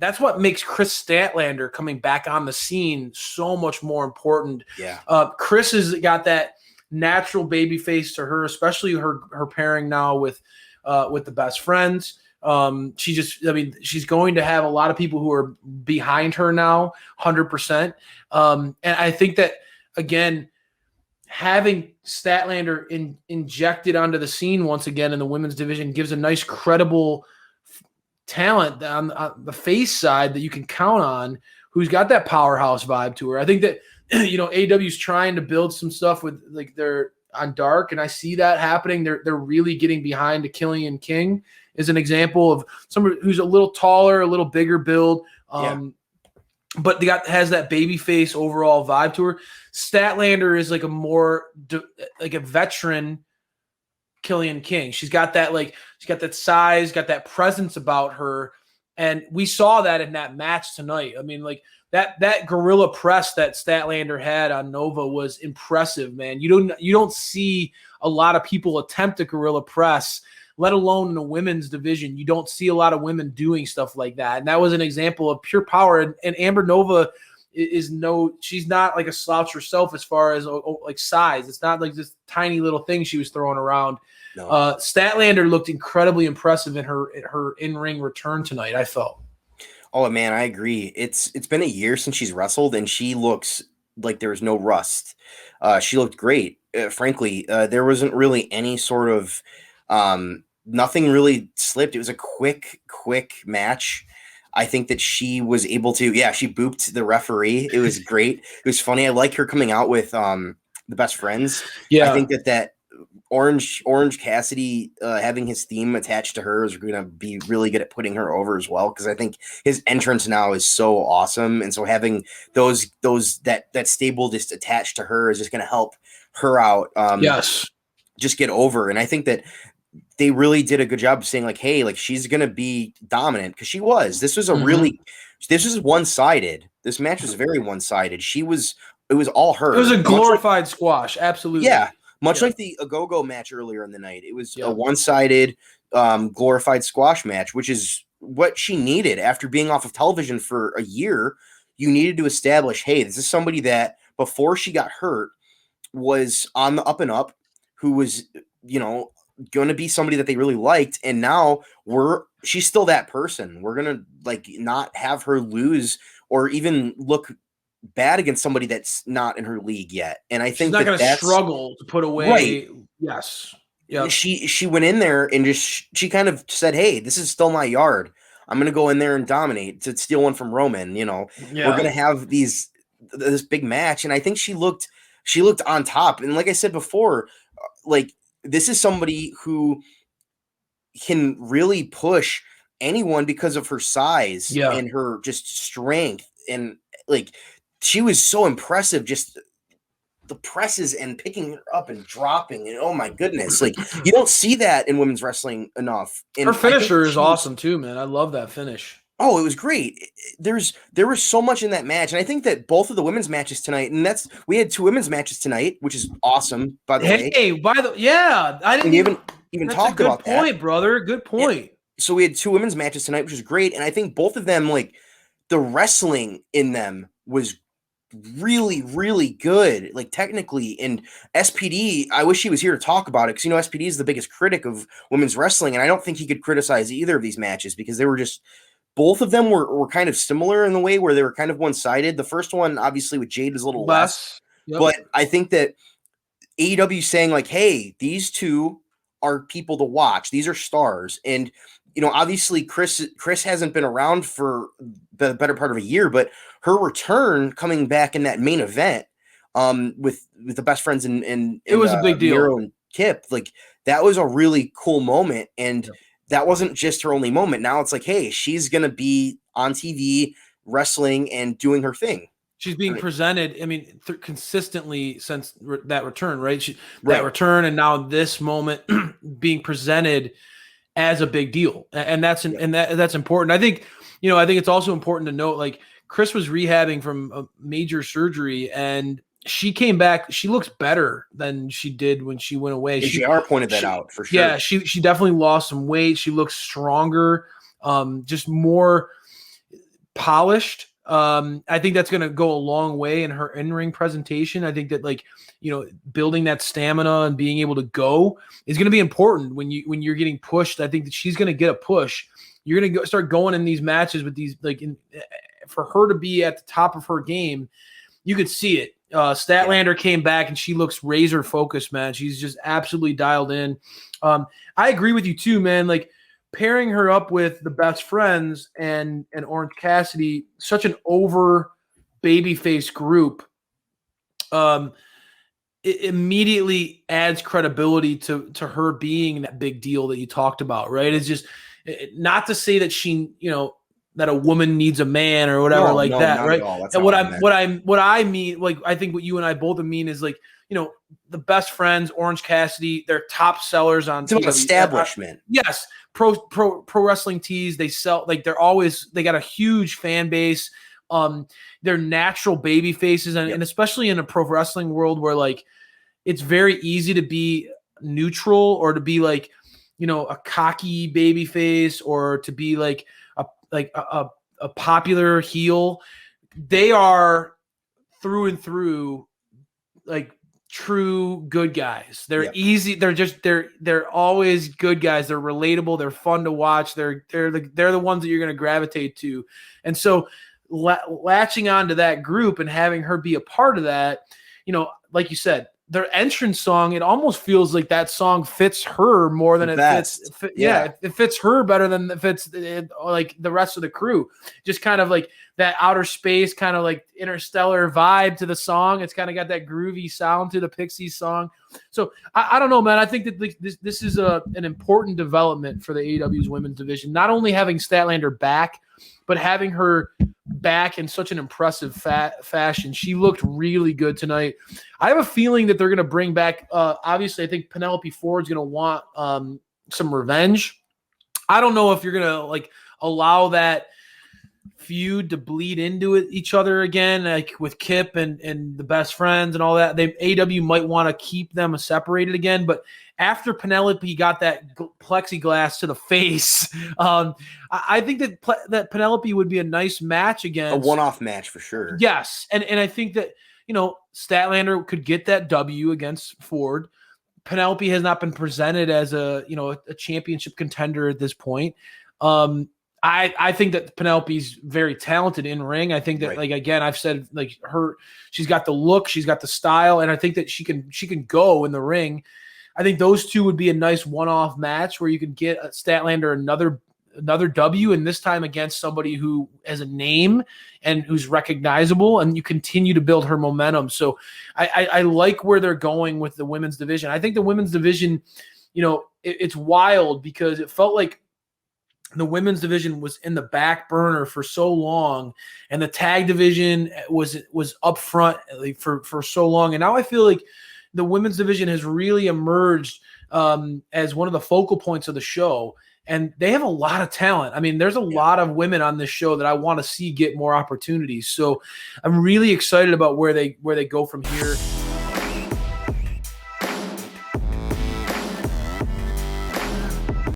that's what makes Kris Statlander coming back on the scene so much more important. Yeah. Kris has got that natural baby face to her, especially her pairing now with the best friends. She's going to have a lot of people who are behind her now, 100%. And I think that, again, having Statlander injected onto the scene once again in the women's division gives a nice, credible talent on the face side that you can count on, who's got that powerhouse vibe to her. I think that, AEW's trying to build some stuff with, like, they're on Dark, and I see that happening. They're really getting behind Killian King is an example of somebody who's a little taller, a little bigger build, but has that baby face overall vibe to her. Statlander is like a veteran Killian King. She's got that size, got that presence about her. And we saw that in that match tonight. I mean, like that gorilla press that Statlander had on Nova was impressive, man. You don't see a lot of people attempt a gorilla press, let alone in the women's division. You don't see a lot of women doing stuff like that. And that was an example of pure power. And Amber Nova she's not like a slouch herself as far as like size. It's not like this tiny little thing she was throwing around. No. Statlander looked incredibly impressive in her in-ring return tonight, I felt. Oh man, I agree. It's been a year since she's wrestled, and she looks like there was no rust. She looked great. Frankly, there wasn't really any sort of nothing really slipped. It was a quick match. I think that she was able to, she booped the referee. It was great. It was funny. I like her coming out with the best friends. Yeah, I think that Orange Cassidy having his theme attached to her is going to be really good at putting her over as well, because I think his entrance now is so awesome, and so having that stable just attached to her is just going to help her out. Yes, just get over. And I think that they really did a good job of saying, like, hey, like, she's going to be dominant, because she was. This was this was one-sided. This match was very one-sided. It was all her. It was a glorified squash, absolutely. Yeah. Much like the Agogo match earlier in the night. It was a one-sided glorified squash match, which is what she needed after being off of television for a year. You needed to establish, hey, this is somebody that before she got hurt was on the up and up, who was, going to be somebody that they really liked. And now she's still that person. We're going to not have her lose or even look bad against somebody that's not in her league yet. And I think she's not going to struggle to put away. Right. Yes. Yeah. She went in there and she kind of said, hey, this is still my yard. I'm going to go in there and dominate, to steal one from Roman. We're going to have this big match. And I think she looked on top. And like I said before, this is somebody who can really push anyone because of her size and her just strength. And she was so impressive, just the presses and picking her up and dropping. And oh my goodness, you don't see that in women's wrestling enough. And her finisher is awesome too, man. I love that finish. Oh, it was great. There was so much in that match. And I think that both of the women's matches tonight, and we had 2 women's matches tonight, which is awesome, by the way. I didn't even talk about that. Good point, brother. Good point. Yeah. So we had 2 women's matches tonight, which is great. And I think both of them, the wrestling in them was really, really good, technically. And SPD, I wish he was here to talk about it, because SPD is the biggest critic of women's wrestling, and I don't think he could criticize either of these matches, because they were just, both of them were kind of similar in the way where they were kind of one-sided. The first one, obviously, with Jade is a little less. Yep. But I think that AEW saying, hey, these 2 are people to watch. These are stars. And obviously Kris hasn't been around for the better part of a year, but her return coming back in that main event with the best friends and it was a big deal. Miro and Kip, that was a really cool moment. And that wasn't just her only moment. Now it's hey, she's going to be on TV wrestling and doing her thing. She's being presented, consistently since that return, right? That return, and now this moment being presented as a big deal, and that's important. I think it's also important to note, Kris was rehabbing from a major surgery, and she came back. She looks better than she did when she went away. JR pointed that out for sure. Yeah, she definitely lost some weight. She looks stronger, just more polished. I think that's going to go a long way in her in-ring presentation. I think that, like, building that stamina and being able to go is going to be important when you're getting pushed. I think that she's going to get a push. You're going to start going in these matches with these, like, for her to be at the top of her game. You could see it. Statlander came back and she looks razor focused, man. She's just absolutely dialed in. I agree with you too, man. Like, pairing her up with the Best Friends and Orange Cassidy, such an over babyface group, it immediately adds credibility to her being that big deal that you talked about, right? It's just not to say that she, that a woman needs a man or whatever that, right? And what I mean, like, I think what you and I both mean is, like, the Best Friends, Orange Cassidy, they're top sellers on TV. Establishment. Yes. Pro wrestling tees. They sell, like, they got a huge fan base. They're natural baby faces. And especially in a pro wrestling world where, like, it's very easy to be neutral or to be, like, a cocky baby face or to be like a popular heel. They are through and through, like, true good guys. They're easy. They're always good guys. They're relatable. They're fun to watch. They're the ones that you're going to gravitate to. And so latching onto that group and having her be a part of that, like you said, their entrance song, it almost feels like that song fits her more than it fits her better than it fits like the rest of the crew. Just kind of like that outer space, kind of like interstellar vibe to the song. It's kind of got that groovy sound to the Pixies song. So I don't know, man. I think that this is an important development for the AEW's women's division. Not only having Statlander back, but having her back in such an impressive fashion. She looked really good tonight. I have a feeling that they're going to bring back, obviously, I think Penelope Ford's going to want some revenge. I don't know if you're going to, like, allow that feud to bleed into each other again, like with Kip and the Best Friends and all that. AEW might want to keep them separated again, but after Penelope got that plexiglass to the face, I think that Penelope would be a nice match against. A one-off match for sure. Yes, and I think that, Statlander could get that W against Ford. Penelope has not been presented as a championship contender at this point. I think that Penelope's very talented in ring. I think that, like, again, I've said, like, she's got the look, she's got the style, and I think that she can go in the ring. I think those two would be a nice one-off match where you could get Statlander another W, and this time against somebody who has a name and who's recognizable, and you continue to build her momentum. So I like where they're going with the women's division. I think the women's division, it's wild because it felt like the women's division was in the back burner for so long, and the tag division was up front for so long. And now I feel like the women's division has really emerged as one of the focal points of the show, and they have a lot of talent. I mean, there's a lot of women on this show that I want to see get more opportunities. So I'm really excited about where they go from here.